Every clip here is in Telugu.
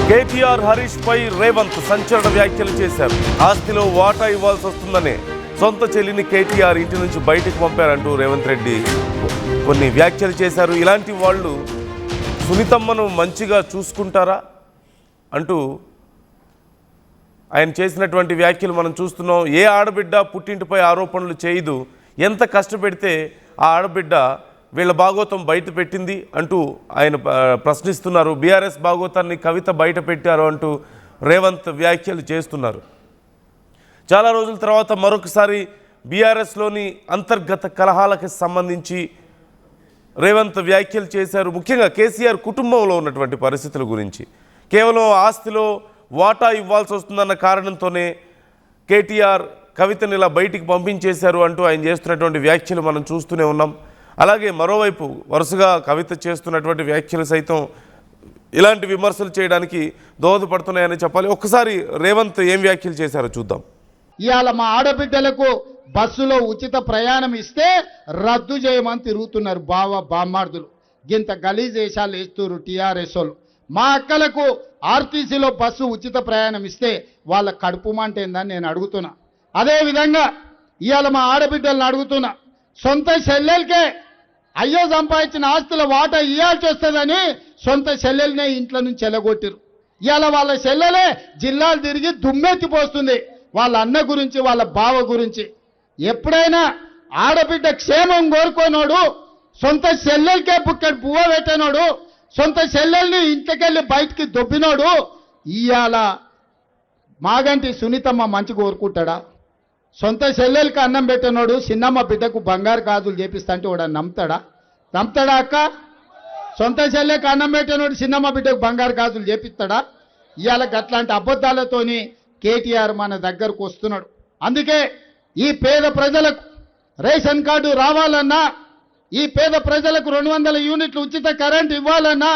కేటీఆర్ హరీష్ పై రేవంత్ సంచలన వ్యాఖ్యలు చేశారు. ఆస్తిలో వాటా ఇవ్వాల్సి వస్తుందనే సొంత చెల్లిని కేటీఆర్ ఇంటి నుంచి బయటకు పంపారంటూ రేవంత్ రెడ్డి కొన్ని వ్యాఖ్యలు చేశారు. ఇలాంటి వాళ్ళు సునీతమ్మను మంచిగా చూసుకుంటారా అంటూ ఆయన చేసినటువంటి వ్యాఖ్యలు మనం చూస్తున్నాం. ఏ ఆడబిడ్డ పుట్టింటిపై ఆరోపణలు చేయదు, ఎంత కష్టపెడితే ఆ ఆడబిడ్డ వీళ్ళ భాగోతం బయట పెట్టింది అంటూ ఆయన ప్రశ్నిస్తున్నారు. బీఆర్ఎస్ భాగోతాన్ని కవిత బయట పెట్టారు అంటూ రేవంత్ వ్యాఖ్యలు చేస్తున్నారు. చాలా రోజుల తర్వాత మరొకసారి బీఆర్ఎస్లోని అంతర్గత కలహాలకు సంబంధించి రేవంత్ వ్యాఖ్యలు చేశారు. ముఖ్యంగా కేసీఆర్ కుటుంబంలో ఉన్నటువంటి పరిస్థితుల గురించి, కేవలం ఆస్తిలో వాటా ఇవ్వాల్సి వస్తుందన్న కారణంతోనే కేటీఆర్ కవితని ఇలా బయటికి పంపించేశారు అంటూ ఆయన చేస్తున్నటువంటి వ్యాఖ్యలు మనం చూస్తూనే ఉన్నాం. అలాగే మరోవైపు వరుసగా కవిత చేస్తున్నటువంటి వ్యాఖ్యలు సైతం ఇలాంటి విమర్శలు చేయడానికి దోహదపడుతున్నాయని చెప్పాలి. ఒక్కసారి రేవంత్ ఏం వ్యాఖ్యలు చేశారో చూద్దాం. ఇవాళ మా ఆడబిడ్డలకు బస్సులో ఉచిత ప్రయాణం ఇస్తే రద్దు చేయమని తిరుగుతున్నారు బామ్మార్దులు. గింత గలీజ్ వేషాలు వేస్తున్నారు టీఆర్ఎస్ వాళ్ళు. మా అక్కలకు ఆర్టీసీలో బస్సు ఉచిత ప్రయాణం ఇస్తే వాళ్ళ కడుపు మంట ఏందని నేను అడుగుతున్నా. అదేవిధంగా ఇవాళ మా ఆడబిడ్డలను అడుగుతున్నా, సొంత చెల్లెలకే అయ్యో సంపాదించిన ఆస్తుల వాటా ఇవ్వాల్సి వస్తుందని సొంత చెల్లెలనే ఇంట్లో నుంచి ఎలగొట్టిరు. ఇవాళ వాళ్ళ చెల్లెలే జిల్లాలు తిరిగి దుమ్మెత్తిపోస్తుంది వాళ్ళ అన్న గురించి, వాళ్ళ బావ గురించి. ఎప్పుడైనా ఆడబిడ్డ క్షేమం కోరుకోనోడు, సొంత చెల్లెలకే బుక్కడి పువ్వ పెట్టినోడు, సొంత చెల్లెల్ని ఇంటికెళ్ళి బయటికి దొబ్బినోడు ఇవాళ మాగంటి సునీతమ్మ మంచి కోరుకుంటాడా? సొంత చెల్లెలకి అన్నం పెట్టినోడు చిన్నమ్మ బిడ్డకు బంగారు గాజులు చేపిస్తా వాడు నమ్ముతాడా? అక్క? సొంత చెల్లెకి అన్నం పెట్టినోడు చిన్నమ్మ బిడ్డకు బంగారు గాజులు చేపిస్తాడా? ఇవాళ అట్లాంటి అబద్ధాలతోని కేటీఆర్ మన దగ్గరకు వస్తున్నాడు. అందుకే ఈ పేద ప్రజలకు రేషన్ కార్డు రావాలన్నా, ఈ పేద ప్రజలకు 200 యూనిట్లు ఉచిత కరెంట్ ఇవ్వాలన్నా,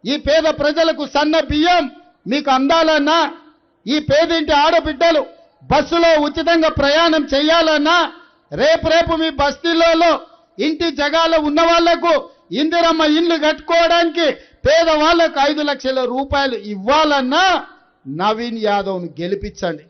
ఈ పేద ప్రజలకు సన్న బియ్యం మీకు అందాలన్నా, ఈ పేదింటి ఆడబిడ్డలు బస్సులో ఉచితంగా ప్రయాణం చేయాలన్నా, రేపు మీ బస్తీలలో ఇంటి జగాలో ఉన్న వాళ్లకు ఇందిరమ్మ ఇల్లు కట్టుకోవడానికి పేదవాళ్లకు 5 లక్షల రూపాయలు ఇవ్వాలన్నా నవీన్ యాదవ్ను గెలిపించండి.